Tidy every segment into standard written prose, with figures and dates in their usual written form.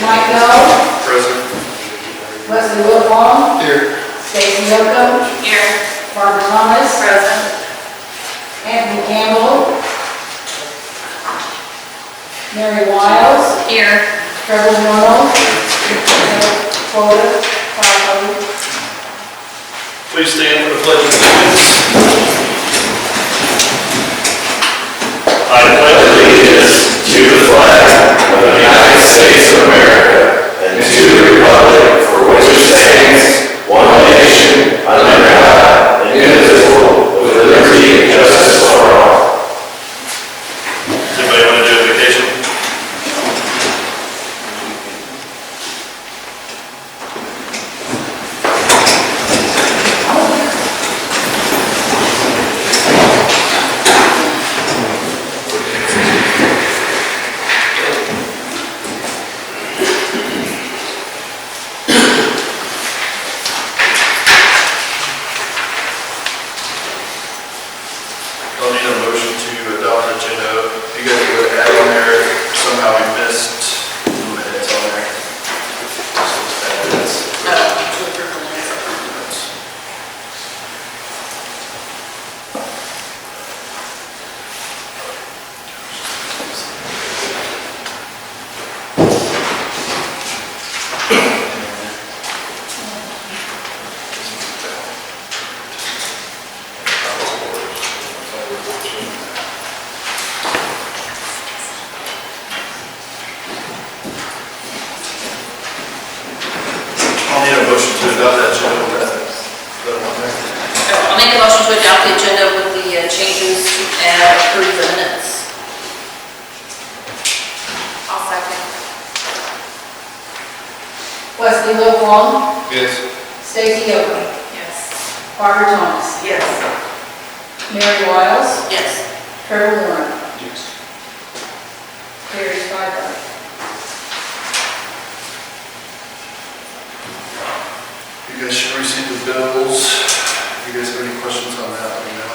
Mike Noel. Present. Wesley Wilfong. Here. Stacy Yocum. Here. Barbara Thomas. Present. Anthony Campbell. Mary Wiles. Here. Trevor Normal. Quota. Please stand for the pledge of allegiance. I pledge allegiance to the flag of the United States of America and to the republic for which it stands, one nation, under God, indivisible, with liberty and justice for all. Does anybody want to do a vacation? I'll need a motion to adopt the agenda. You guys would add on there, somehow we missed minutes on there. To approve the minutes. I'll need a motion to adopt that agenda. I'll make a motion to adopt the agenda with the changes and approve the minutes. I'll second. Wesley Wilfong. Yes. Stacy Yocum. Yes. Barbara Thomas. Yes. Mary Wiles. Yes. Trevor Normal. Yes. Carries 5-0. You guys should receive the bills. If you guys have any questions on that, let me know.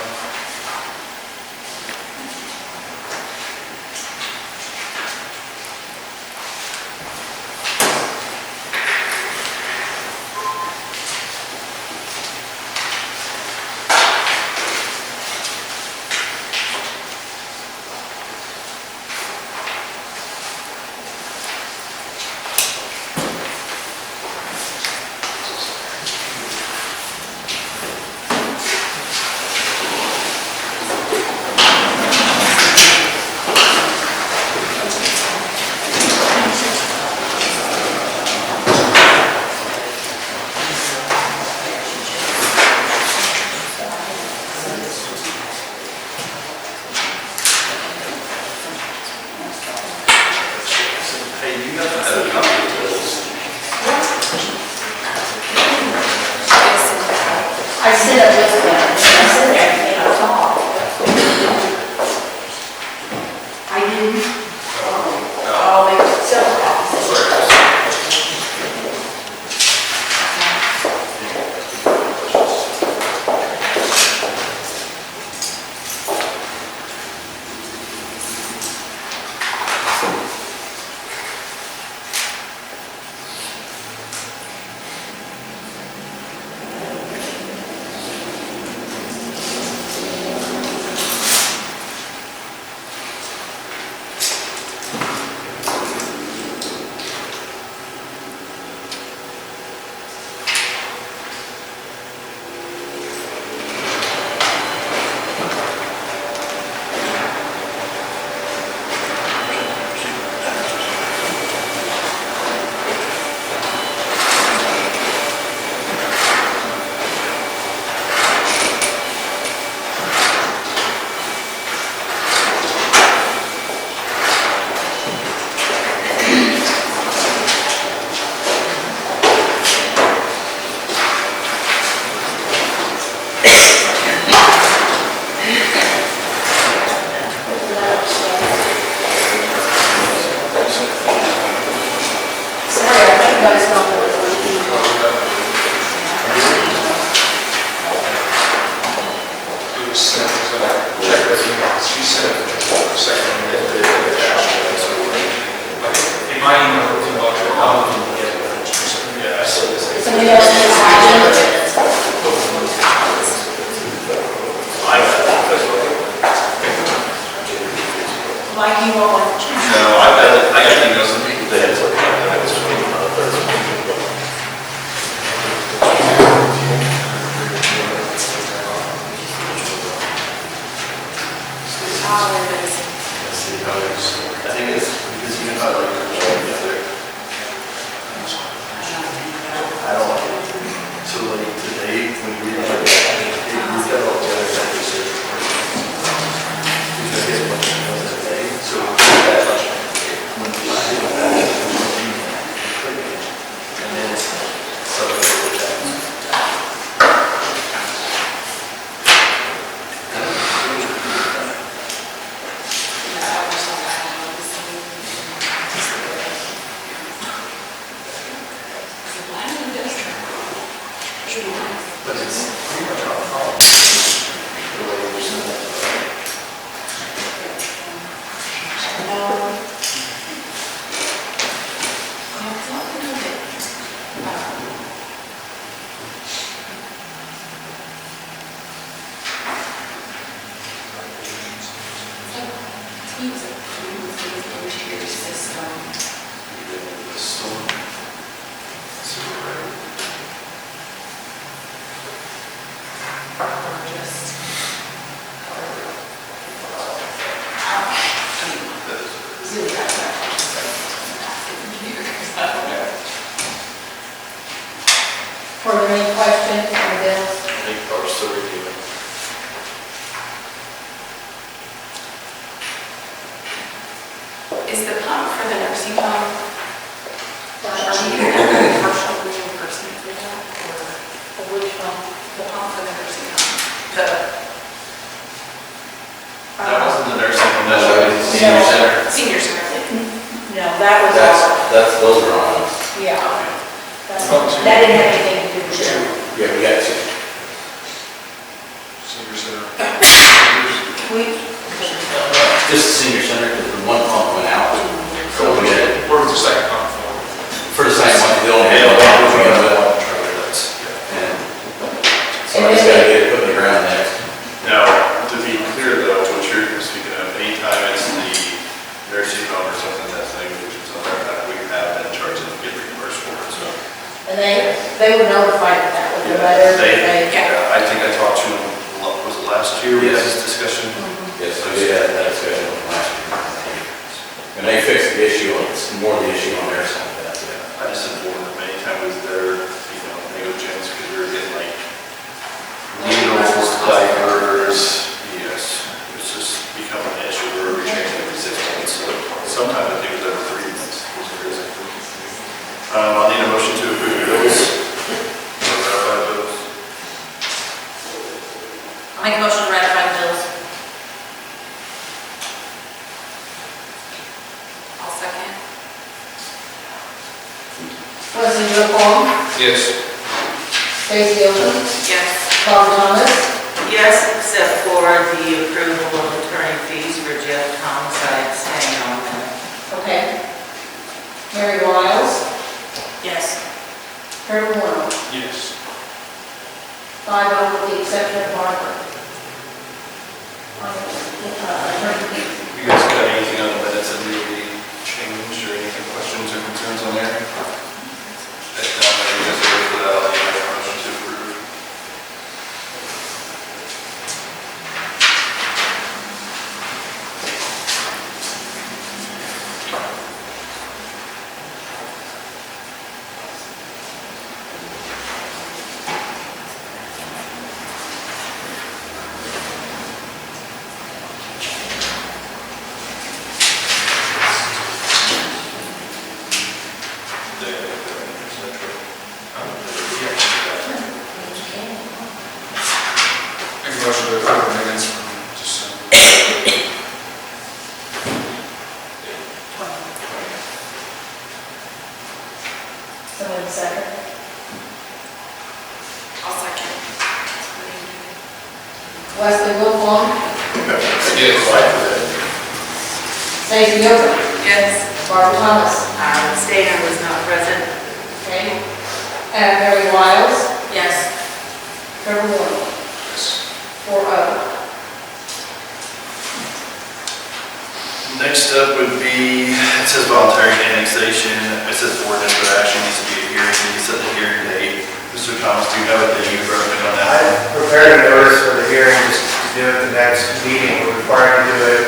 the pump for the nursing home? Are we going to have a partial reimbursement for that, or which one? The pump for the nursing home? That wasn't the nursing home, that was the senior center. Senior center. No, that was all, Those are on us. yeah. That didn't have anything to do with it. Yeah, we got two. Senior center. Just the senior center, because the one pump went out. So we had, Where was the second pump for? for the second one, the only one we got with. And somebody's got to get it put in the ground next. Now, to be clear though, what you're speaking of, anytime it's the nursing home or something that's negligence on their part, we have been charged and get reimbursed for it, so. And they were notified of that with the letter. I think I talked to them, was it last year we had this discussion? Yes, so we had that discussion with them last year. And they fixed the issue, it's more the issue on their side of that. I just informed them anytime it was their, negligence, because we were getting like needles, diapers, yes, it's just becoming an issue where we're changing every 6 months, so sometimes I think it was every 3 months, it was crazy. I'll need a motion to approve the bills. Ratify bills. I'll make a motion to ratify the bills. I'll second. President Joe Paul, Yes. Stacy Oaken, Yes. Barbara Thomas, Yes, except for the approval of attorney fees for Jeff Homicide staying on that. okay. Mary Wiles, Yes. Harold Warner, Yes. 5-0 with the exception of Barbara. Attorney fees. You guys got anything on the minutes that need to be changed or anything, questions or concerns on there? If not, you guys are ready for that, I'll need a motion to approve. Make a motion to approve the minutes from December. Someone second. I'll second. Wesley Wilfong, Yes. Stacy Oaken, Yes. Barbara Thomas, I abstain, I was not present. okay. And Mary Wiles, Yes. Harold Warner, Yes. 4-0. Next up would be, it says voluntary annexation, it says ordinance, but actually needs to be a hearing, you set the hearing date. Mr. Thomas, do you have a date you recommend on that? I prepared a notice for the hearing just to do it the next meeting. We're required to do it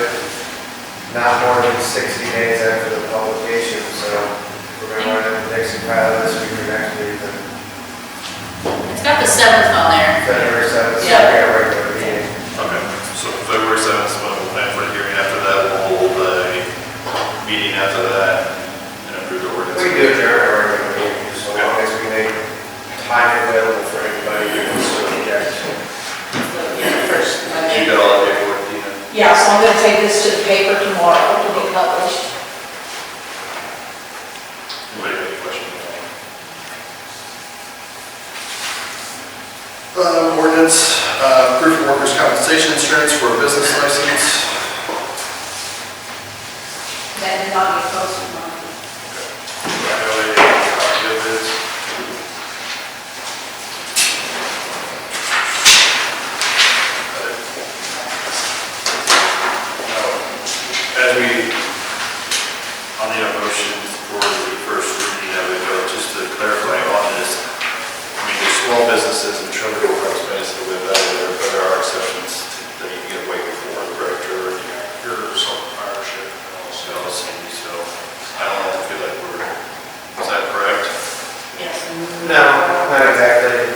not more than 60 days after the publication, so if we're going to run it the next pile this week or next week, then It's got the 7th on there. February 7th, so Yeah. we have a regular meeting. Okay, so February 7th is when we'll plan for the hearing, after that we'll hold a meeting after that and approve the ordinance. We do adjourn our regular meeting, just so long as we make time available for anybody who wants to object. First, You got all that paperwork, Dina? yeah, so I'm gonna take this to the paper tomorrow to be published. Anybody have any questions? Ordinance, proof of workers' compensation insurance for a business license. That did not get posted on. I know a copy of it. As we, I'll need a motion for the first reading of it, but just to clarify on this, I mean, there's small businesses and trailer parks, basically, with that, but there are exceptions that you can get away with for, correct, or your sole proprietorship, also, so I don't have to feel like we're, is that correct? Yes. No, not exactly.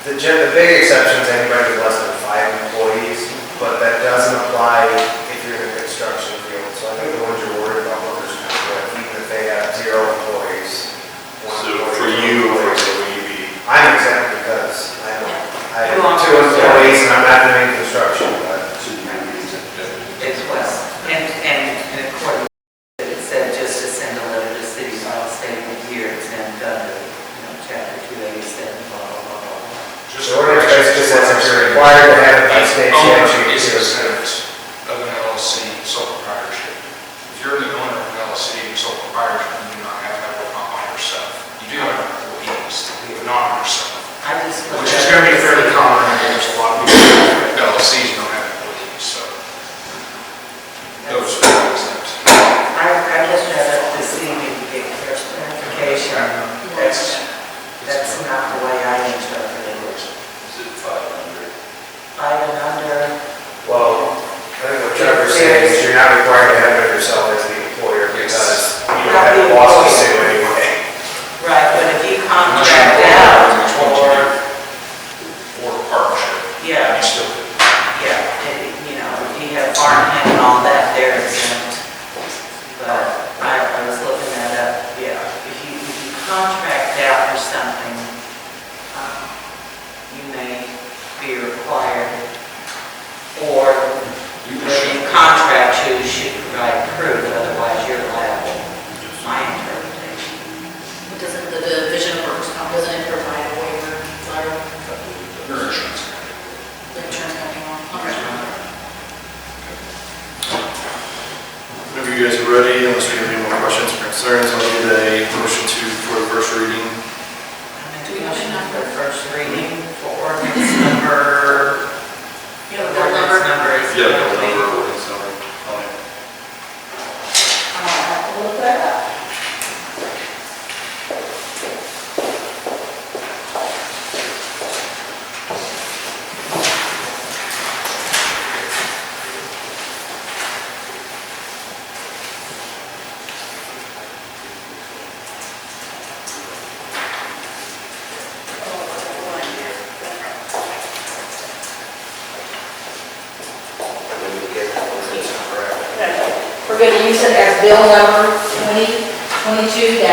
The big exception is anybody with less than 5 employees, but that doesn't apply if you're in a construction field. So I think the ones you're worried since you're required to have it by state Owner statute. is exempt of an LLC sole proprietorship. If you're the owner of an LLC and sole proprietorship, you do not have to have it on yourself. You do have employees, but not on yourself. I just. Which is going to be fairly common, I guess, a lot of people, LLCs don't have employees, so those are exempt. I just read it this evening to get clarification. That's not the way I interpreted it. Is it 500? 5 and under, Well, I think what Trevor's saying is you're not required to have it yourself as the employer because you don't have a boss to sue anyway. right, but if you contract out Or partnership. yeah, You still could. yeah, you know, if you have farmland and all that, they're exempt. But I was looking that up, yeah, if you contract out or something, you may be required, or whoever you contract to should provide proof, otherwise you're liable. My interpretation. But doesn't the Division of Workers' Comp, doesn't it provide a waiver, Larry? Your insurance. The insurance company on? Okay. Whenever you guys are ready, unless we have any more questions or concerns, I'll need a motion for the first reading. I make a motion for the first reading for ordinance number. You have a bill number? Ordinance number is. Yeah, bill number, ordinance number. I'll have to look that up. We're going to use it as bill number 2022-001.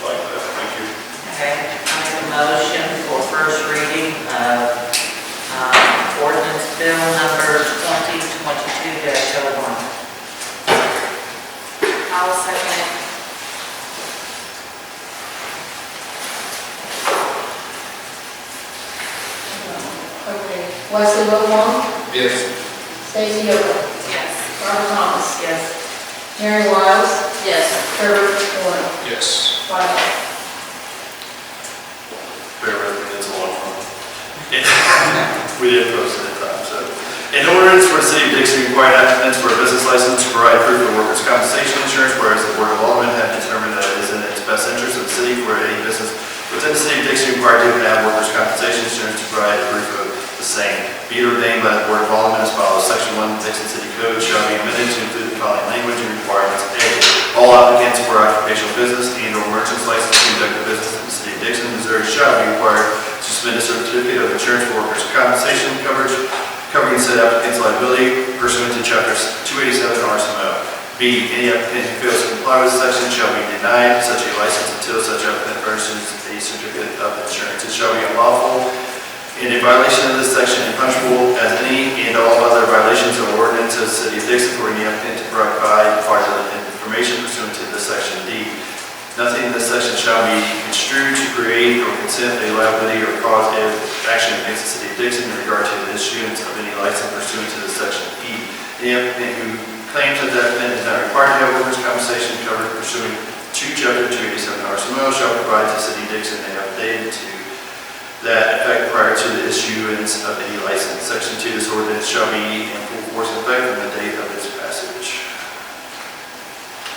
Like that, thank you. Okay, I make a motion for first reading of ordinance bill number 2022-01. I'll second it. Okay. Wesley Wilhelm, Yes. Stacy Yoder, Yes. Robert Thomas, Yes. Mary Wiles, Yes. Trevor Warner, Yes. 5. Bear with me, it's a long one. We did post it at time, so. In ordinance for the City of Dixon requiring applicants for a business license to provide proof of workers' compensation insurance, whereas the Board of Aldermen have determined that it is in its best interest of the city for any business within the City of Dixon required to have workers' compensation insurance to provide proof of the same. Be it ordained by the Board of Aldermen as follows. Section 1 of the Dixon City Code shall be amended to include the following language and requirements. A, all applicants for occupational business and/or merchant's license to conduct business in the City of Dixon, Missouri shall be required to submit a certificate of insurance for workers' compensation coverage covering said applicant's liability pursuant to Chapters 287 RSMO. B, any applicant who fails to comply with this section shall be denied such a license until such applicant furnishes a certificate of insurance. It shall be unlawful and a violation of this section and punishable as any and all other violations of ordinances of the City of Dixon for any applicant to provide fraudulent information pursuant to this section. D, nothing in this section shall be construed to create or consent a liability or cause of action against the City of Dixon in regard to the issuance of any license pursuant to this section. E, any applicant who claims that the applicant is not required to have workers' compensation covered pursuant to Chapter 287 RSMO shall provide to City of Dixon an affidavit to that effect prior to the issuance of any license. Section 2, this ordinance shall be in full force and effect from the date of its passage.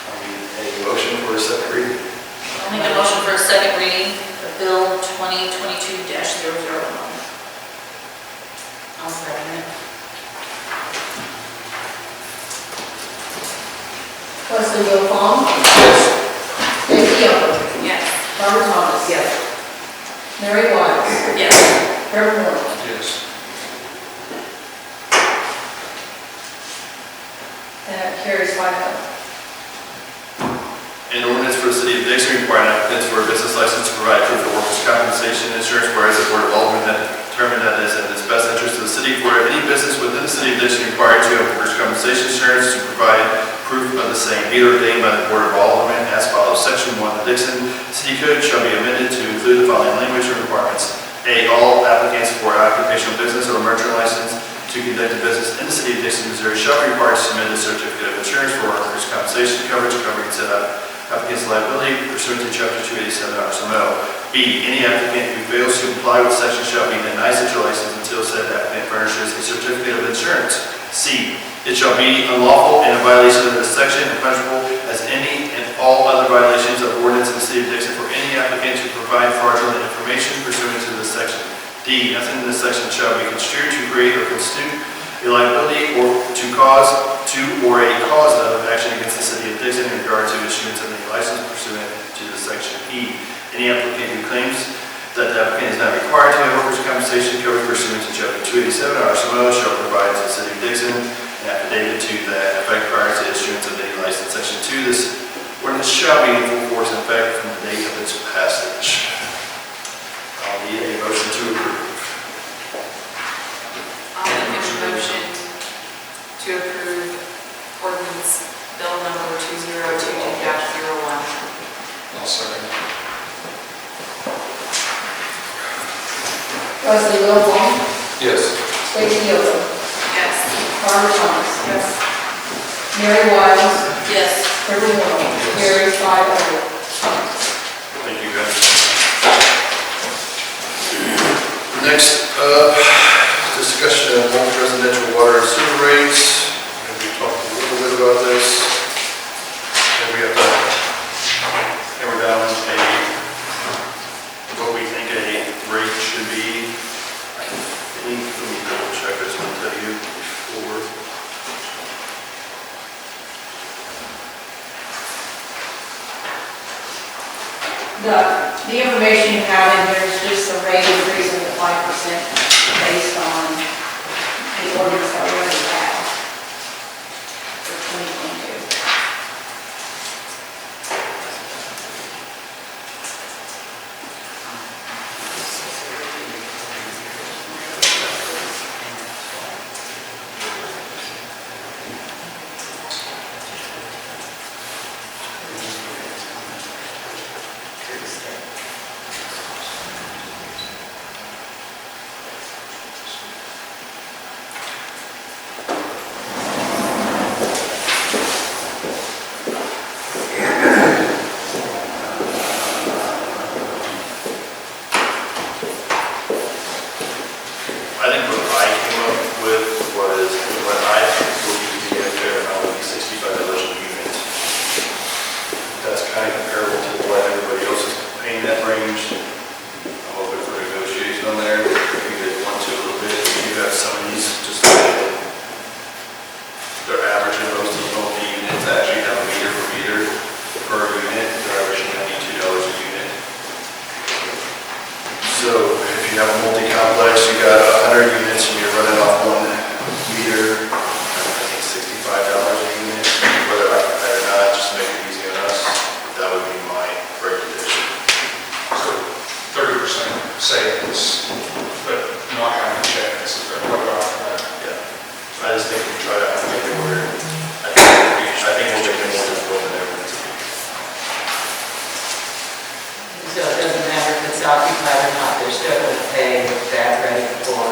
I need a motion for a second reading. I'll make a motion for a second reading of Bill 2022-001. I'll second it. Wesley Wilhelm, Yes. Stacy Yoder, Yes. Robert Thomas, Yes. Mary Wiles, Yes. Trevor Warner. Yes. And that carries 5-0. An ordinance for the City of Dixon requiring applicants for a business license to provide proof of workers' compensation insurance, whereas the Board of Aldermen had determined that it is in its best interest of the city for any business within the City of Dixon required to have workers' compensation insurance to provide proof of the same, be it ordained by the Board of Aldermen as follows. Section 1 of the Dixon City Code shall be amended to include the following language and requirements. A, all applicants for occupational business or merchant license to conduct a business in the City of Dixon, Missouri shall be required to submit a certificate of insurance for workers' compensation coverage covering said applicant's liability pursuant to Chapter 287 RSMO. B, any applicant who fails to comply with section shall be denied such a license until said applicant furnishes a certificate of insurance. C, it shall be unlawful and a violation of this section and punishable as any and all other violations of ordinance in the City of Dixon for any applicant to provide fraudulent information pursuant to this section. D, nothing in this section shall be construed to create or constitute a liability or to cause to or a cause of action against the City of Dixon in regard to issuance of any license pursuant to this section. E, any applicant who claims that the applicant is not required to have workers' compensation coverage pursuant to Chapter 287 RSMO shall provide to the City of Dixon an affidavit to that effect prior to issuance of any license. Section 2, this ordinance shall be in full force and effect from the date of its passage. I'll need a motion to approve. I'll make a motion to approve ordinance bill number 2022-01. I'll second. Trustee Wilson, Yes. Stacy Hilton, Yes. Carter Thomas. Yes. Mary Wiles, Yes. Herbie Moore, carried 5-0. Thank you, guys. Next up, discussion of multi-residential water and sewer rates. And we talked a little bit about this. And we have to hammer down what we think a rate should be. Let me double check this one, tell you before. The information you have in here is just the rate increase of the 5% based on the ordinance that we already have for 2022. I think what I came up with was what I think will be a fair amount would be $65 a unit. That's kind of comparable to what everybody else is paying that range. I'm hoping for negotiation on there. Maybe they want to a little bit. You have some of these just they're averaging most of the multi-units actually have a meter per unit. They're averaging $92 a unit. So if you have a multi-complex, you got 100 units and you're running off one meter, I think $65 a unit, whether I can pay or not, just to make it easy on us, that would be my recommendation. So 30% savings, but not having to check this, is there what about that? Yeah. I just think we try to make it where, I think we'll make it more difficult than everyone. So it doesn't matter if it's occupied or not, they're still going to pay that rate for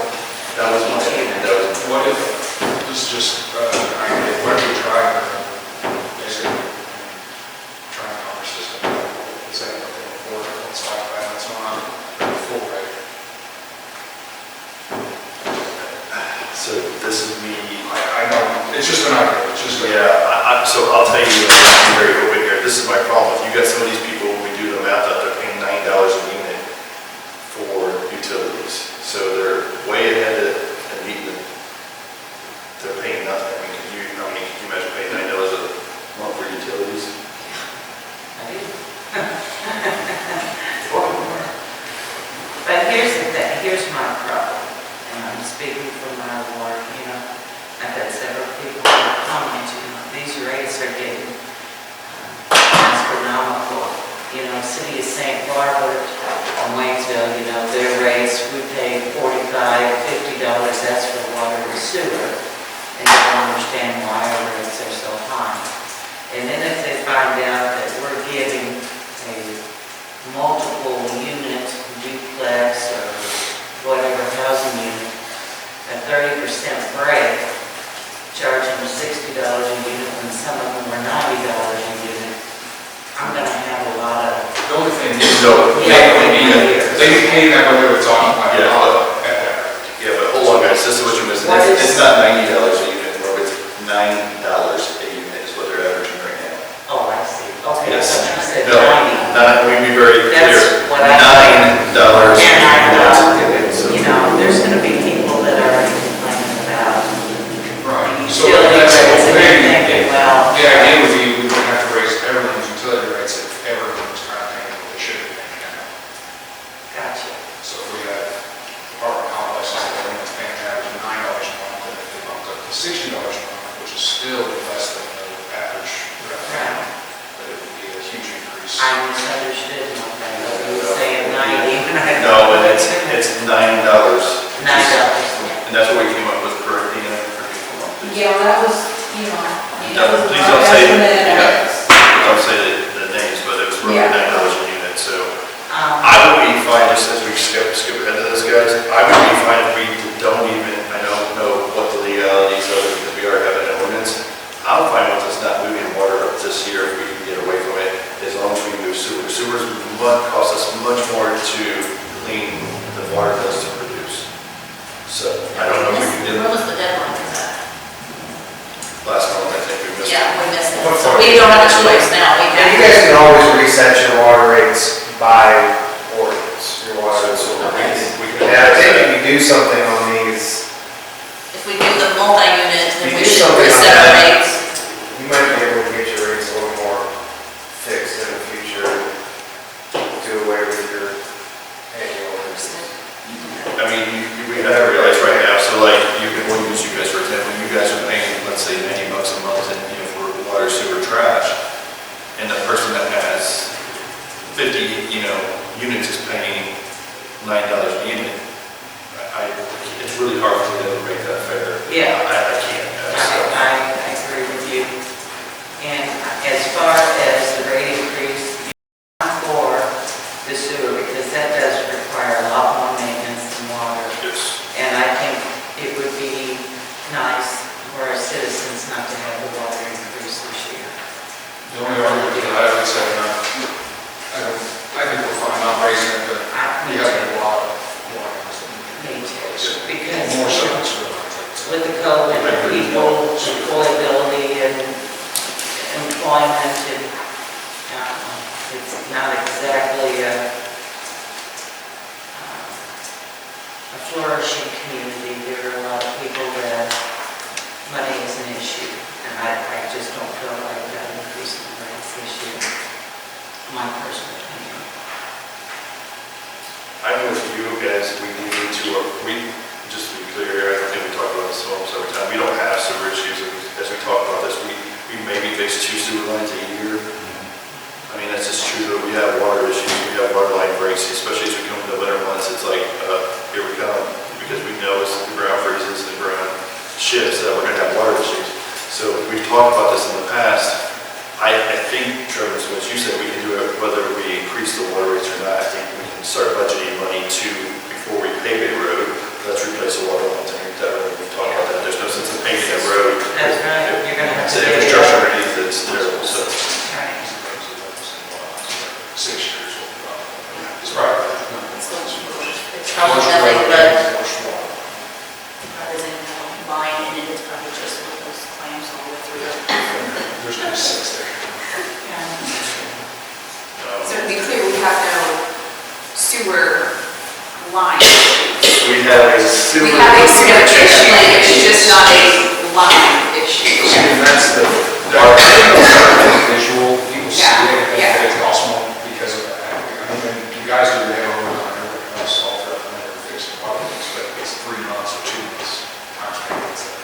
That was my, each unit. that was, What if, this is just, I mean, what if we try, basically, try and cover system, is that what they afford, it's like that, it's not a full rate. so this is me. I know, it's just an idea, it's just. Yeah, so I'll tell you, I'm very open here, this is my problem. If you got some of these people, when we do the math out, they're paying $9 a unit for utilities. So they're way ahead of meeting, they're paying nothing. I mean, can you imagine paying $9 a month for utilities? But here's the thing, here's my problem, and I'm speaking from my ward, I've had several people comment to me, these rates are getting astronomical. City of St. Barbara and Waynesville, their rates, we pay $45, $50, that's for water and sewer, and you don't understand why our rates are so high. And then if they find out that we're giving them $60 a unit when some of them were $90 a unit, I'm gonna have a lot of, The only thing is, No, they pay that when they were talking about it. Yeah, but hold on, guys, this is what you're missing. What is- It's not $90 a unit, Rob, it's $9 a unit is what they're averaging right now. oh, I see, okay, Yes. so you said No, 90. not, we be very clear. That's what I- $9 a And I know, unit. So- you know, there's gonna be people that are complaining about Right. So utility that's the rates whole and thing. thinking, well, The idea would be we would have to raise everyone's utility rates if everyone was kind of paying what they should be paying now. gotcha. So if we had apartment complexes that everyone's paying an average of $9 a month, and if they bumped up to $60 a month, which is still less than the average rent, Right. but it would be a huge increase. I misunderstood, okay, you were saying 90, and I. No, and it's $9. $9, And that's what we came up with for, for people monthly. Yeah, that was, you know. No, please our don't say, estimate, don't say the names, but it was roughly Yeah. $9 a unit, so. um, I would be fine, just as we skip ahead to this, guys, I would be fine if we don't even, I don't know what the legalities of it, because we are having an ordinance. I'm fine with us not moving water up this year if we can get away from it, as long as we move sewer. Sewers cost us much more to clean than water does to produce. So, I don't know if we can do When it. was the deadline for that? Last month, I think we missed it. Yeah, we missed it. What So for? we don't have a choice now. We And you have guys can always reset your water rates by ordinance, your water and sewer rates. And I think if you do something on these, if we do the multi-unit, then You we do should something reset like the that. rates. you might be able to get your rates a little more fixed in the future, do away with your annual. I mean, we have to realize right now, so like, we'll use you guys for example, you guys are paying, let's say, $90 a month and, for water, sewer, trash. And the person that has 50, units is paying $9 a unit. It's really hard for them to make that fair. Yeah. I can't. I agree with you. And as far as the rate increase, I'm for the sewer, because that does require a lot more maintenance than water. Yes. And I think it would be nice for our citizens not to have the water increase this year. The only argument to that, I would say, I think we're fine not raising it, but we have a lot of water. Me too. Because More so than sewer. with the COVID, the people, employability and employment, and it's not exactly a flourishing community. There are a lot of people that money is an issue, and I just don't feel like that increase in the rates this year. My personal opinion. I'm with you guys, we need to, just to be clear, I think we talk about this almost every time, we don't have sewer issues, as we talk about this, we maybe fix 2 sewer lines a year. I mean, that's just true, that we have water issues, we have water line breaks, especially as we come to the winter months, it's like, here we come, because we know as the ground freezes, the ground shifts, that we're gonna have water issues. So we've talked about this in the past. I think, Trevor, what you said, we can do it whether we increase the water rates or not. I think we can start budgeting money before we pave a road, let's replace the water lines and that road. We've talked about that. There's no sense in paving a road. That's right. You're gonna have to The dig it infrastructure up. underneath it's terrible, so. Right. 6 years. It's probably. It's probably nothing but, Rather than buying it, it's probably just with those claims all the way through. There's no 6 there. So to be clear, we have no sewer line. We have a sewer. We have a sewer issue, it's just not a line issue. And that's the visual, people see it, and they cost more because of that. I mean, you guys do have a rule on it, we're gonna solve that, and never fix the problems, but it's 3 months or 2 months time payments that.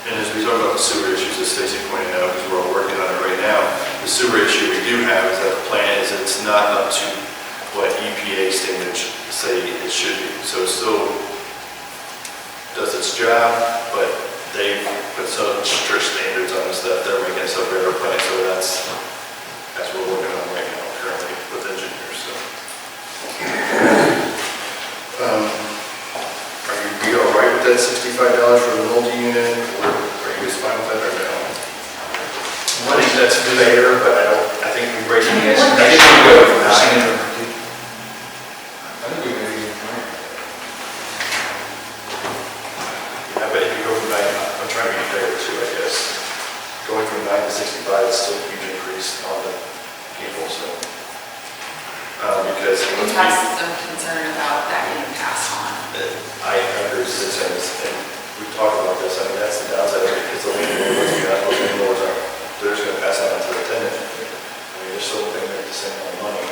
And as we talk about the sewer issues, as Stacy pointed out, because we're all working on it right now, the sewer issue we do have is that the plan is that it's not up to what EPA standards say it should be. So it still does its job, but they put some strict standards on us that they're making us a better plan. So that's what we're working on right now currently with engineers. So. Are you all right with that $65 for the multi-unit, or are you side, it's still a huge increase on the people, so. Because. We have some concern about that getting passed on. I agree with citizens, and we've talked about this, I mean, that's the downside of it, because the landlords are, they're just gonna pass that on to the tenant. I mean, they're still paying the same amount of money.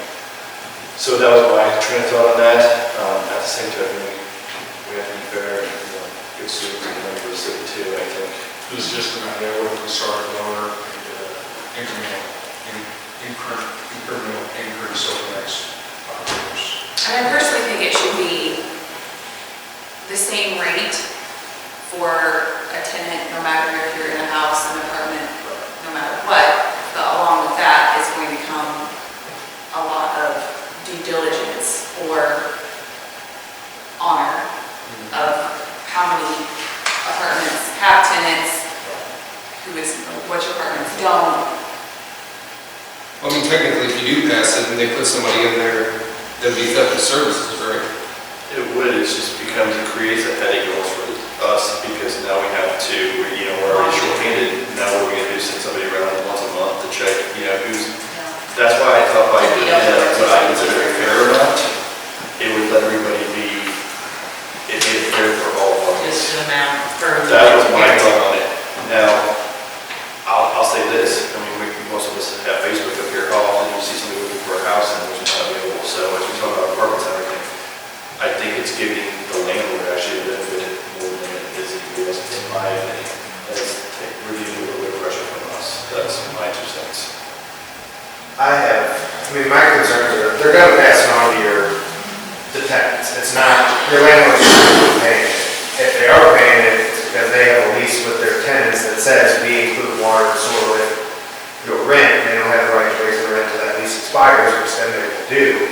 So that was my train of thought on that. At the same time, we have to be fair, and, good students and money for the city too, I think. This is just an idea where we started lower and incremental increase over the next 5 years. And I personally think it should be the same rate for a tenant, no matter if you're in a house, an apartment, no matter what. But along with that is going to come a lot of due diligence or honor of how many apartments have tenants, which apartments don't. I mean, technically, if you do pass it and they put somebody in there, that'd be theft of services, right? It would, it just becomes, it creates a headache almost for us, because now we have to, we're already short-handed, now what are we gonna do, send somebody around once a month to check, who's, that's why I thought by doing that, what I consider a fair amount, it would let everybody be, it made it fair for all of us. Just an amount per. That was my thought on it. Now, I'll say this, I mean, most of us have Facebook up here, how often do you see somebody looking for a house and there's not available, so as we talk about apartments and everything, I think it's giving the landlord actually a benefit more than it is giving us, in my opinion, as relieving a little bit of pressure from us. That's my 2 cents. My concerns are, they're gonna pass it on to the tenants. It's not, their landlord's not paying it. If they are paying it, it's because they have a lease with their tenants that says we include water and sewer with your rent, and they don't have the right to raise the rent until that lease expires, which then they do.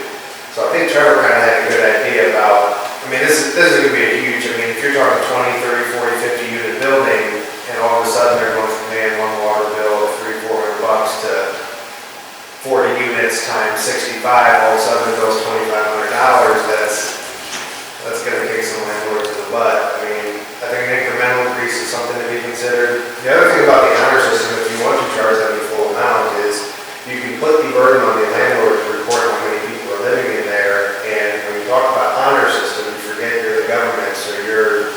So I think Trevor kind of had a good idea about, this is gonna be a huge, if you're talking 20, 30, 40, 50 unit building, and all of a sudden they're going from paying one water bill of $300-400 to 40 units times 65, all of a sudden it goes $2,500, that's gonna kick some landlords in the butt. I think an incremental increase is something to be considered. The other thing about the honor system, if you want to charge them the full amount, is you can put the burden on the landlord to report how many people are living in there, and when you talk about honor system, you forget you're the government, so you're,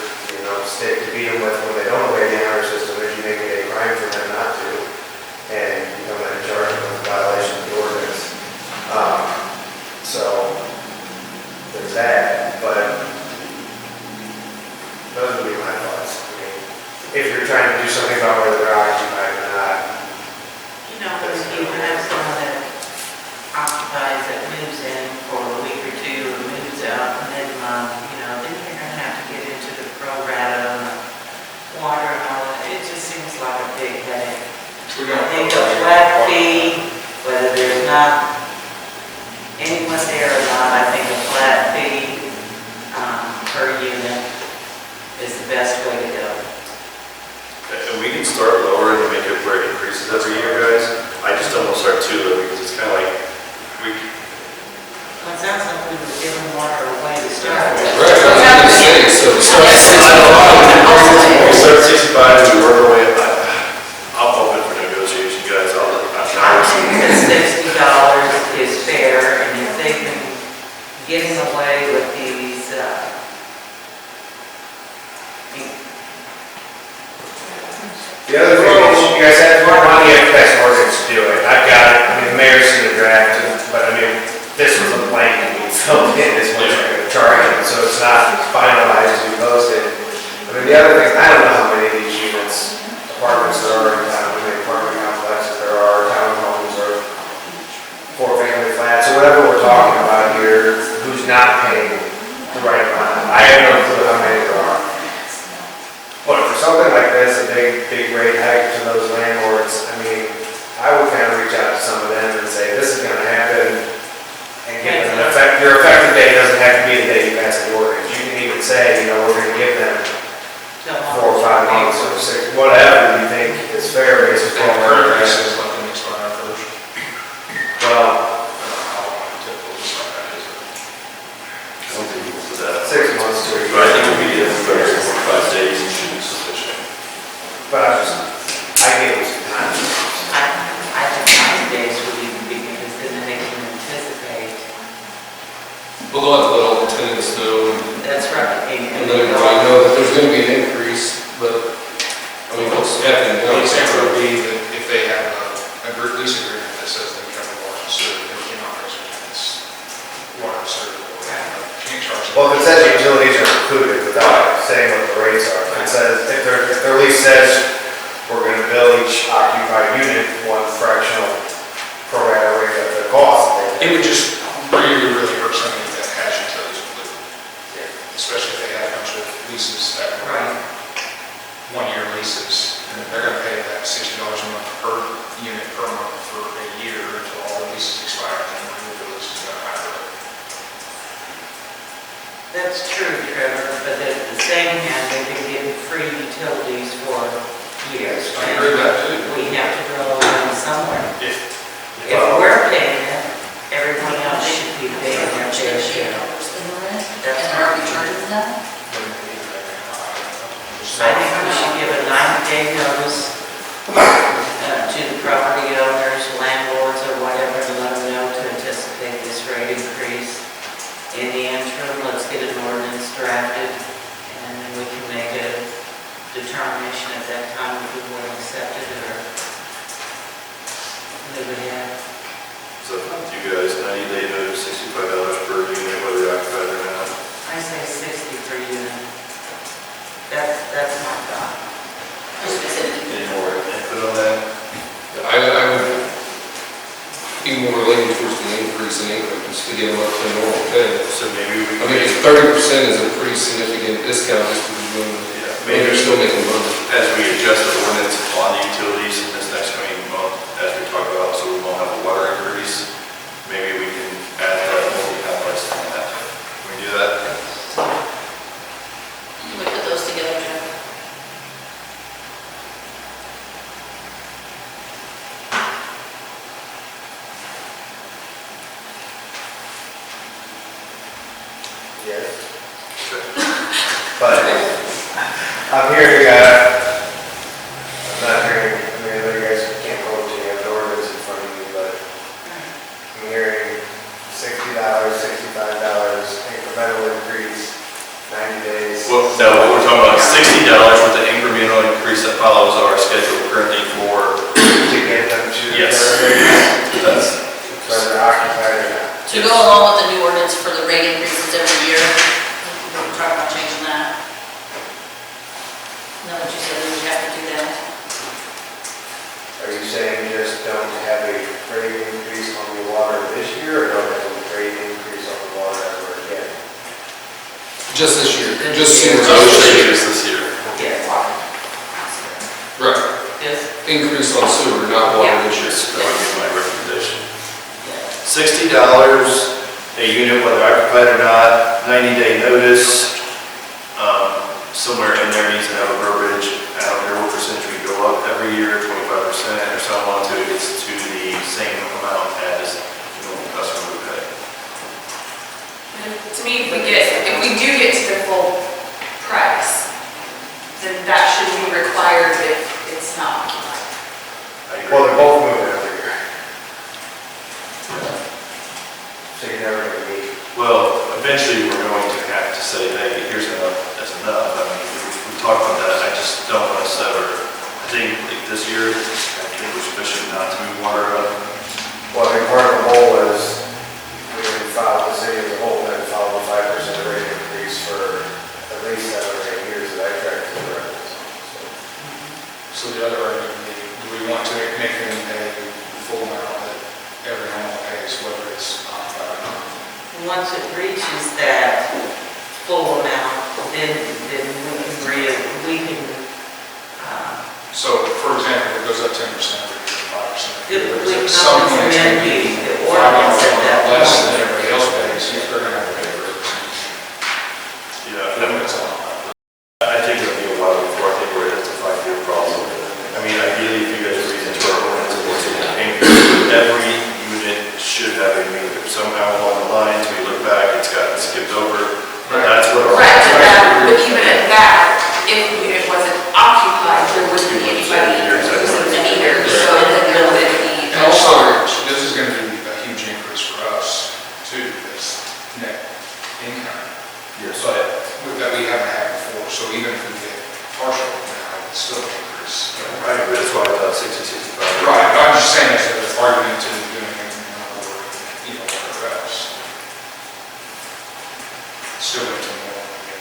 stick to beat them with when they don't obey the honor system, is you make it a crime for them not to, and you come in and charge them with a violation of the ordinance. So, there's that, but those would be my thoughts. If you're trying to do something about whether they're occupied or not. If you have someone that occupies, that moves in for a week or two, or moves out mid-month, then you're gonna have to get into the pro rata, and the water and all that. It just seems like a big headache. I think a flat fee, whether there's not anyone there or not, I think a flat fee per unit is the best way to go. And we can start lower and make it where it increases every year, guys. I just don't want to start too low, because it's kind of like, Well, it sounds like we were giving water away to start with. Right, I was gonna say, so start at 65. we start at 65 and we work our way up. I'm open for negotiation, guys. I think that $60 is fair, and if they've been getting away with these, The other thing is, you guys have more money if that's ordinance to do it. I've got it, the mayor's seen the draft, but this was a blank to be filled in, is what you're gonna charge them, so it's not finalized to be posted. The other thing, I don't know how many of these units, apartments there are in town, how many apartment complexes there are, townhomes, or 4-family flats, or whatever we're talking about here, who's not paying the right amount. I have no clue how many there are. But for something like this, a big rate hike to those landlords, I would kind of reach out to some of them and say, this is gonna happen, and give them an effect, your effective date doesn't have to be the day you pass the ordinance. You can even say, we're gonna give them 4 or 5 months or 6, whatever you think is fair based upon Current where basis, let them expire first. well, How long it took, we'll just like that, is it? I don't think we'll do that. 6 months to a But I year. think if we get 30 or 45 days, it should be sufficient. But I give them some time. I I mean, what's happening The now? example would be that if they have a lease agreement that says they cover water and sewer, they cannot raise their tenants water and sewer. Can't charge them. Well, if it says utilities are included without saying what the rates are, if it says, if their lease says we're gonna bill each occupied unit one fractional pro rata rate of the cost. It would just really, really hurt somebody that has utilities included, especially if they have a bunch of leases that are one-year leases. And they're gonna pay that $60 a month per unit per month for a year until all the leases expire, and then the lease is gonna hire it. That's true, Trevor, but at the same hand, they've been getting free utilities for years. I agree with that too. We have to draw a line somewhere. If If we're paying it, everyone else should be paying their fair share. That's And are we charging them? I think we should give a 90-day notice to the property owners, landlords, or whatever, to let them know to anticipate this rate increase. In the interim, let's get an ordinance drafted, and then we can make a determination at that time if we will accept it or leave it in. So you guys, 90-day notice, $65 per unit, whether you're occupied or not. I say 60 per unit. That's my thought. Any more input on that? I would be more leaning towards the increase in income, just to get them up to normal pay. So maybe we I can, mean, 30% is a pretty significant discount just because you're doing, maybe they're still making money. as we adjust the ordinance on the utilities in this next coming month, as we talk about, so we won't have a water increase, maybe we can add that multi-complex to that. Can we do that? We put those together, Jeff. Yes. Okay. But I'm hearing, I'm not hearing, I mean, I know you guys can't vote till you have an ordinance in front of you, but I'm hearing $60, $65 incremental increase, 90 days. Well, no, what we're talking about, $60 with the incremental increase that follows our schedule currently for, To get them to Yes. their rates, that's, whether occupied or not. To go along with the new ordinance for the rate increases every year, we're talking about changing that. Now that you said we would have to do that. Are you saying just don't have a rate increase on the water this year, or don't have a rate increase on the water ever again? Just this year, just This year. seems those like changes this year. Yes. right. Yes. Increase on sewer, not water this year. That would be my recommendation. $60 a unit, whether occupied or not, 90-day notice. Somewhere in there needs to have a verbiage, I don't care what percentage we go up every year, 25% or so on, until it gets to the same amount as the normal customer would pay. To me, if we do get to the full price, then that should be required if it's not occupied. I agree. Well, they're both moving every year. So you're never gonna meet. Well, eventually, we're going to have to say, hey, here's enough, that's enough. I mean, we talked about that, I just don't want to sever. I think like this year, I think we're sufficient not to move water up. Well, I think part of the whole is we would follow the city as a whole, then follow the 5% rate increase for at least 7 or 8 years that I tracked the records. So the other argument would be, do we want to make them pay the full amount that every home pays, whether it's occupied or not? Once it reaches that full amount, then we can, So, for example, if it goes up 10% every year, 5%. we can Some amend points, the ordinance at that less than point. everybody else pays, they're gonna have to pay for it. Yeah, Then it's all. I think it'll be a while before I think we're at the 5-year problem. I mean, ideally, if you guys read into our ordinance, every unit should have a meter. Somehow along the lines, we look back, it's gotten skipped over. That's what. our- Correct, but even at that, if the unit wasn't occupied, there wouldn't be anybody using the meter, so then there would be. And also, this is gonna be a huge increase for us too, this net increase. I agree, that's why I thought 60, 65. Right, but I'm just saying that's an argument to doing anything or, you know, whatever else. Still going to more than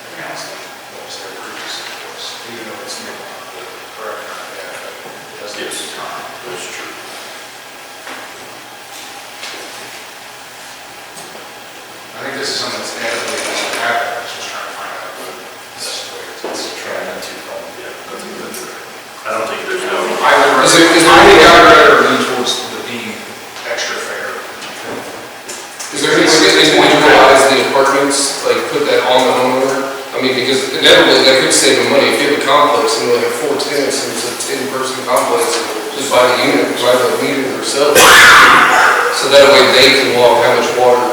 the council, what was their previous, of course, even though it's not the correct time, yeah, it does give some time. That's true. I think this is something that's inevitably going to happen, I was just trying to find out what the best way to. Trying not to, yeah, that's a good thing. I don't think there's no. I would, Is there I think any- I would rather lean towards the being extra fair. Is there any way to individualize the apartments, like put that on the homeowner? I mean, because inevitably that could save them money. If you have a complex and you only have 4 tenants and it's a 10-person complex, just buy the unit, buy the meter themselves. So that way they can log how much water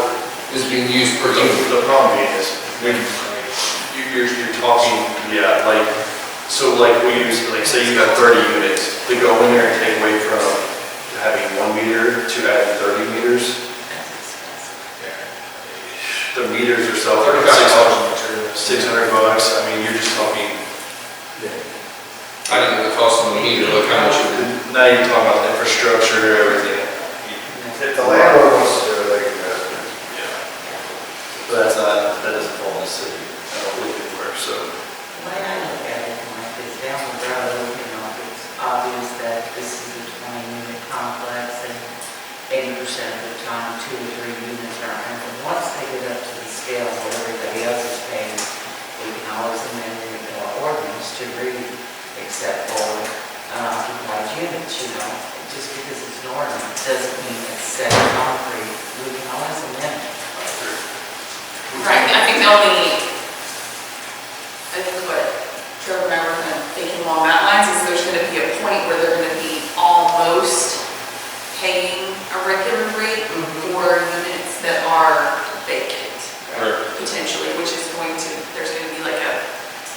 is being used per unit. The problem is, when you're talking, yeah, like, so like we use, like say you got 30 units, to go in there and take away from having 1 meter to adding 30 meters, the meters are selling for $600, I mean, you're just talking, I didn't know the cost of the meter, like how much it would. now you're talking about the infrastructure, everything. If the landlord wants to do it, they can do it. Yeah. But that's not, that doesn't fall in the city, I don't believe anywhere, so. The way I look at it, Mike, is down the road, you know, it's obvious that this is a 20-unit complex and 80% of the time, 2 or 3 units are rented. Once they get up to the scale where everybody else is paying, we can always amend the ordinance to read except for unoccupied units, you know. Just because it's an ordinance doesn't mean it's set in concrete. We can always amend it. Right, I think the only, I think what Trevor and I were kind of thinking along that lines is there's gonna be a point where they're gonna be almost paying a regular rate for units that are vacant, potentially, which is going to, there's gonna be like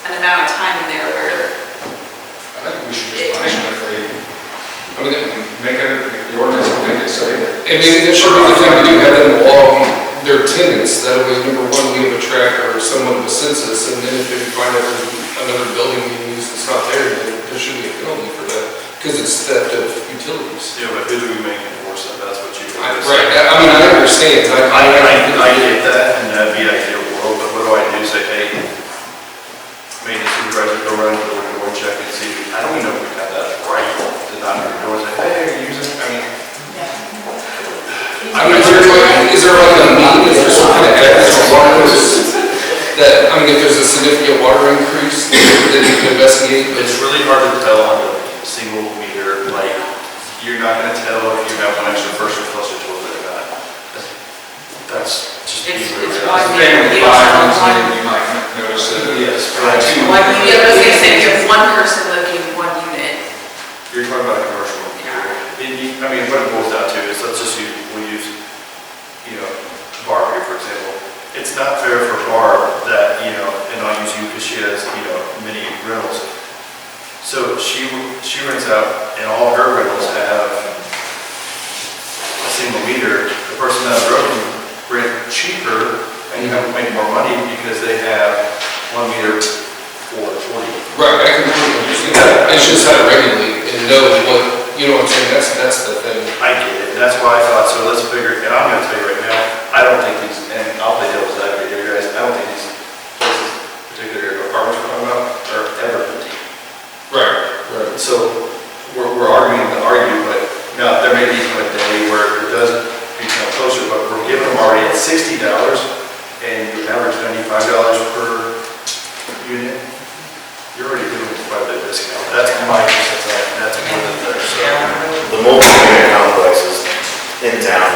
an amount of time in there where, I think we should just punish them if they I mean, make it, the ordinance will make it say that. I mean, it should be the thing to do, have them log their tenants, that way, number one, we have a tracker or somewhat of a census, and then if you find out there's another building being used that's not there, then there should be a penalty for that, because it's theft of utilities. Yeah, but who do we make enforce that, that's what you. Right, I mean, I understand, I get that, and that'd be ideal world, but what do I do, say, hey, maintenance supervisor, go around the door and check and see, I don't even know if we got that right, to knock on the door and say, hey, are you using, I mean. I mean, is there like a mean, is there some kind of average on waters that, I mean, if there's a significant water increase, that you can investigate, but It's really hard to tell on a single meter, like, you're not gonna tell if you have one extra person flush a toilet or not. That's just. It's being one real. meter. Family violence, and you might notice that. Yes, Right. one unit, I was gonna say, if you have one person living in one unit, you're talking about a commercial. I mean, what it boils down to is, let's just use, we use, you know, Barb here, for example. It's not fair for Barb that, you know, and I'll use you because she has, you know, many rentals. So she rents out, and all her rentals have a single meter. The person down the road can rent cheaper and you have to make more money because they have 1 meter for 40. right, I can understand that. It's just how to regulate and know what, you know what I'm saying, that's the thing. I get it, and that's why I thought, so let's figure, and I'm gonna tell you right now, I don't think these, and I'll play devil's advocate here, guys, I don't think these places, particular apartments we're talking about, are ever empty. Right, right. So, we're arguing to argue, but now, there may be a day where it does become closer, but we're giving them already at $60, and you average $95 per unit, you're already doing quite a bit of discount. That's my, that's more than there, so. The multi-unit complexes in town,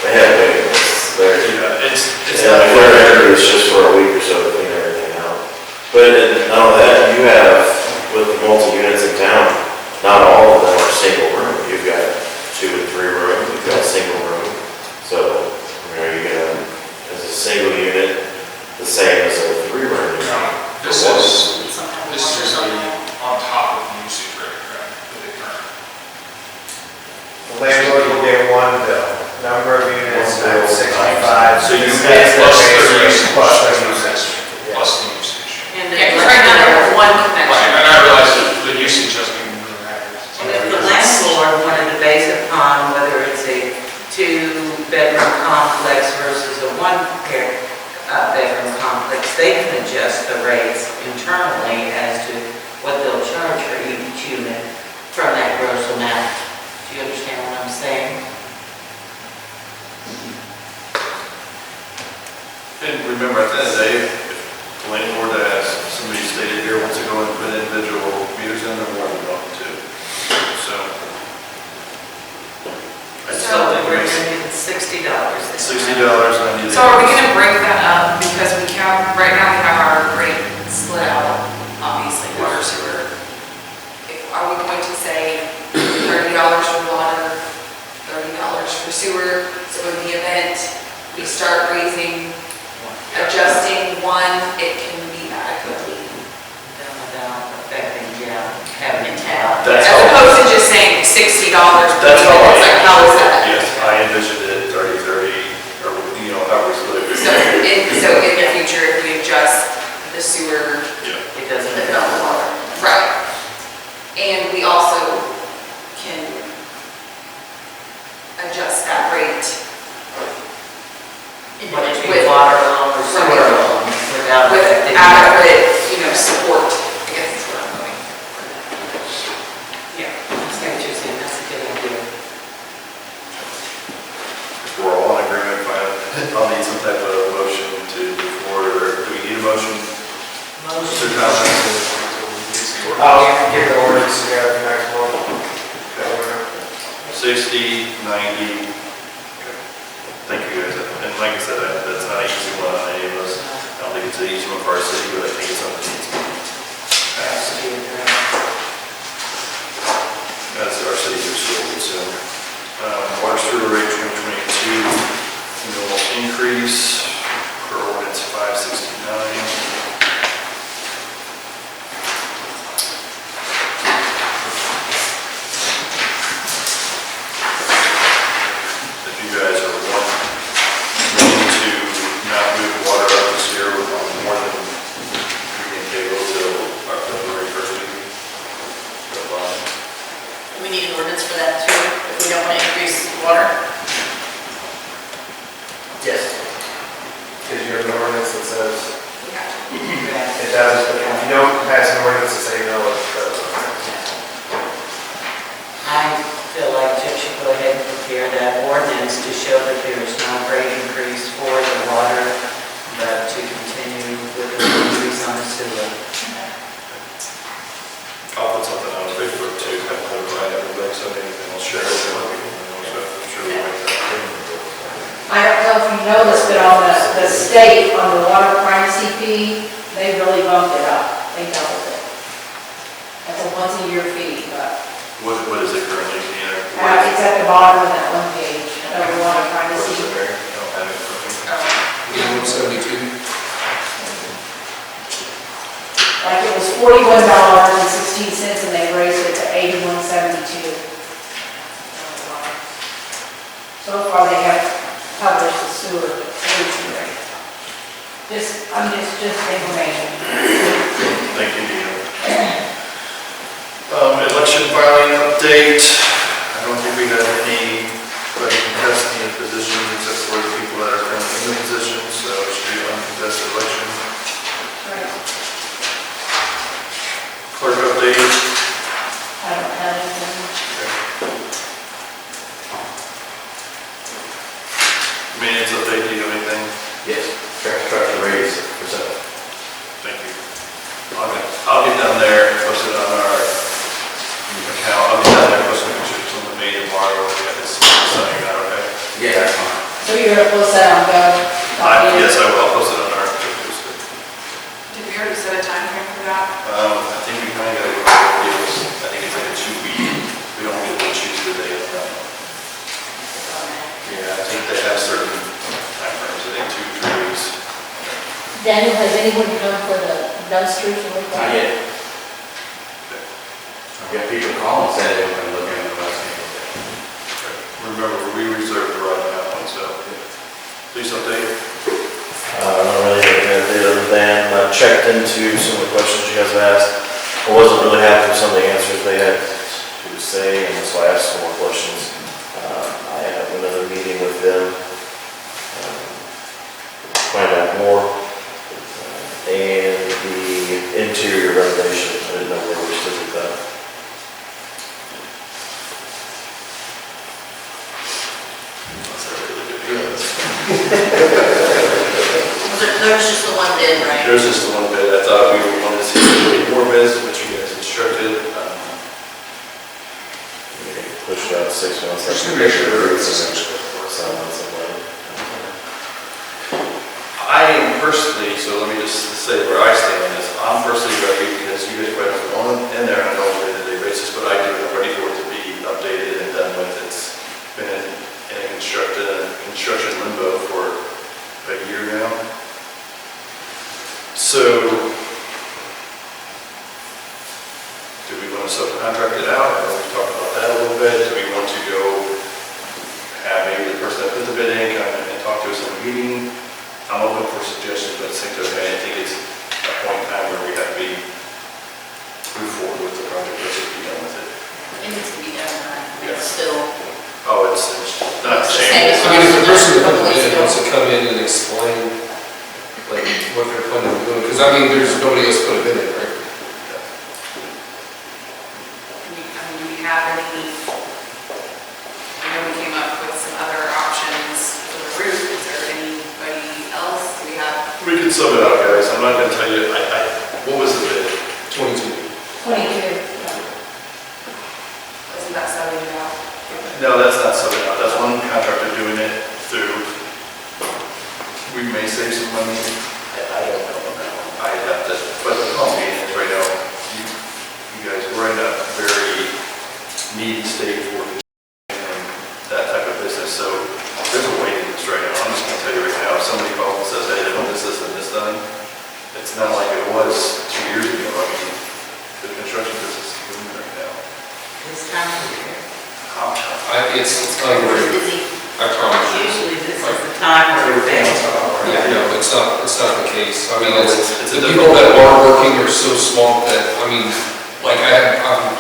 they have waiting lists. Yeah, it's And not if fair. they're empty, it's just for a week or so to clean everything out. But not only that, you have, with the multi-units in town, not all of them are single room. You've got 2 and 3 room, you've got single room. So, I mean, are you gonna, is a single unit the same as a 3-room unit? This is on top of the usage rate, right, that they currently. The landlord will get 1 bill, number of units, One bill, 65. So you That's pay plus the the base rate, plus the usage. Plus the usage. And yeah, because right now they have one connection. Right, and I realize remember, at the end of the day, if the landlord has somebody stated here wants to go and put individual meters in, they're more than welcome to. So. I just So don't think we're it makes gonna need $60 this time. $60 and I need. So are we gonna break that up, because we count, right now we have our rate split out, obviously, water, sewer. Are we going to say $30 for water, $30 for sewer? So in the event we start raising, adjusting one, it can be adequately. Down without affecting, having it That's As how- opposed to just saying $60. That's how It's like, how is that? Yes, I envisioned it 30-30, or, you know, how we split it. So in the future, if we adjust the sewer, Yeah. It doesn't the affect the water. right. And we also can adjust that rate. Whether it be With- water alone or sewer Right. alone, without With affecting. adequate, support, I guess is what I'm going. Yeah, I see what you're saying, that's a good idea. If we're all in agreement, I'll need some type of motion to move forward, or do we need a motion? Mr. Thomas? I'll get the ordinance together next month. 60, 90. Thank you guys. And like I said, that's not an easy one on any of us. I don't think it's an easy one for our city, but I think it's something that needs to be passed. As our city moves forward soon. Water sewer rate 2022, minimal increase per ordinance 569. If you guys are wanting to not move water up this year on more than we can cable till our February 1st meeting. Go on. We need an ordinance for that too, if we don't want to increase water. Yes. Because you have an ordinance that says, Yeah. it does, but if you don't pass an ordinance to say no, it does. I feel like Jim should go ahead and prepare that ordinance to show that there is no rate increase for the water, but to continue with the increase on the sewer. I'll put something on Facebook too, have a little line everybody, so anything will share it with other people, so I'm sure we'll make that. I don't know if you noticed, but on the state, on the water primacy fee, they really bumped it up. They doubled it. That's a once-a-year fee, but What is it currently, Deanna? it's at the bottom of that one page, of the water What's primacy. it there? I don't have it for me. 172. Like it was $41.16, and they raised it to $81.72. So far, they have published the sewer raising rate. Just information. Thank you, Deanna. Election filing update. I don't think we have anybody contesting the position except for the people that are currently in the position, so it should be an uncontested election. Right. Clerk update. I don't have anything. Minutes update, do you have anything? Yes, trash raise for sale. Thank you. I'll get down there and post it on our account. I'll get down there and post some pictures of something made tomorrow. Yeah, it's something that, okay? Yeah, that's fine. So you're gonna post that on Go? Yes, I will. I'll post it on our pictures. Did we already set a time frame for that? I think we kind of got to give us, I think it's like a 2 week. We don't get to choose the day of that. Yeah, I think they have certain time frames, I think 2-3 weeks. Daniel, has anyone come for the dumpsters or what? Not yet. I've got people calling, saying they were going to look into the last name. Remember, we reserved the right on that one, so please update. Not really anything I did other than I checked into some of the questions you guys have asked. I wasn't really happy with some of the answers they had to say, and so I asked some more questions. I have another meeting with them, find out more. And the interior renovation, I didn't know where we stood with that. That's a really good. Was there there's just the one bid. I thought we wanted to see if there were more bids, which you guys instructed. Push it out 6 months. Just to make sure there is a I am personally, so let me just say where I stand on this. I'm personally ready, because you guys put it on in there on a day-to-day basis, but I do, I'm ready for it to be updated and done with. It's been in construction limbo for a year now. So, do we want to subcontract it out? I know we talked about that a little bit. Do we want to go have maybe the person that put the bid in come and talk to us in a meeting? I'm open for suggestions, but at the same time, I think it's a point in time where we have to move forward with the project. Let's just be done with it. It needs to be done, right? Yeah. It's still, Oh, it's not It's the same changed. as- I mean, if the person that put the bid in wants to come in and explain, like, what they're planning on doing, because I mean, there's nobody else put a bid in, right? Do we have any, I know we came up with some other options for the roof, is there anybody else? Do we have, We can sub it out, guys. I'm not gonna tell you, what was the bid? 22. 22. isn't that something about? No, that's not subbing out. That's one contractor doing it through. We may save some money. I don't know on that one. I have to, but the problem is right now, you guys, we're in a very needy state for that type of business. So there's a waiting list right now. I'm just gonna tell you right now, if somebody calls and says, hey, they want this, and this done, it's not like it was 2 years ago. I mean, the construction business is booming right now. This time of year. It's unreal, busy. I promise you. Usually this is the time where things Yeah, no, it's not the case. I mean, No, it's, it's the a people that are working are so swamped that, I mean, like I'm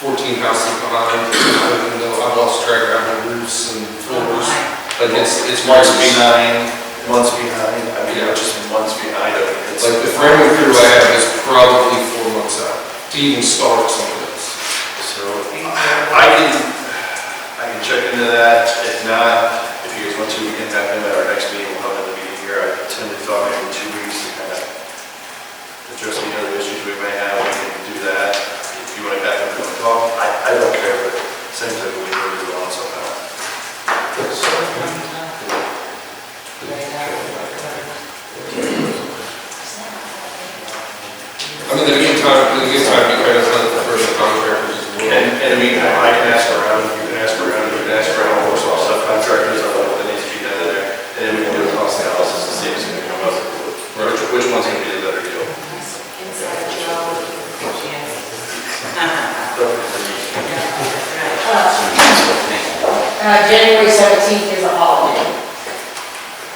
14 houses behind, I don't even know, I've lost track of how many roofs and floors. Like, it's Months months behind, months behind. I mean, Yeah. just months behind. It's Like, the framing crew I have is probably 4 months out to even start some of this. So I can check into that. If not, if you guys want to, we can have him at our next meeting. We'll have another meeting here. I tentatively thought maybe 2 weeks to kind of address any other issues we may have. We can do that. If you want to have him come talk, I don't care, but same type of way we're going on somehow. I mean, then again, time to be kind of fun for the contractors as well. And in the meantime, I can ask around, you can ask around, you can ask around, or subcontractors, I don't know what needs to be done there. And then we can do a cost analysis and see if it's going to come up, which one's going to be the better deal. Inside job. January 17th is a holiday.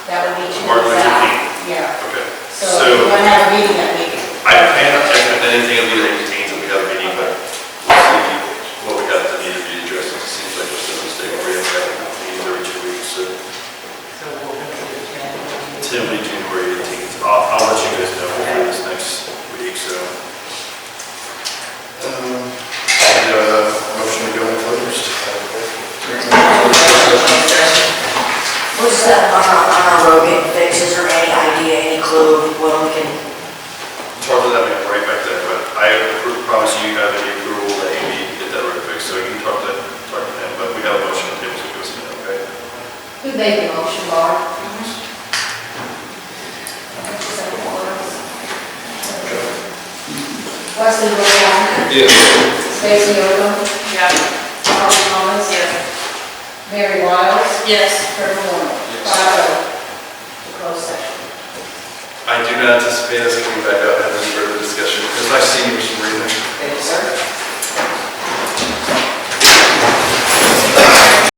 That would be too Martin Luther bad. King. Yeah, Okay. so we're gonna have a meeting that week. I cannot check if anything will be the 18th, and we have a meeting, but we'll see what we got that need to be addressed. It seems like we're still in a state where we have to have meetings every 2 weeks, so So we'll go to the January. typically January 18th. I'll let you guys know for this next week, so. And, motion to go in closed. What's that on our road getting fixed? Is there any idea, any clue when we can? Talk to that man right back there, but I promise you have any approval that you need to get that road fixed, so you can talk to him, but we have a motion on the table, so go see him, okay? Who made the motion, Barb? Wesley Roy, Yeah. Stacy Odom, Yeah. Harvey Thomas, Yes. Mary Wiles, Yes. Trevor Warner. Yes. 5-0 to close session. I do not anticipate us coming back up and having any further discussion, because I've seen you for some reason.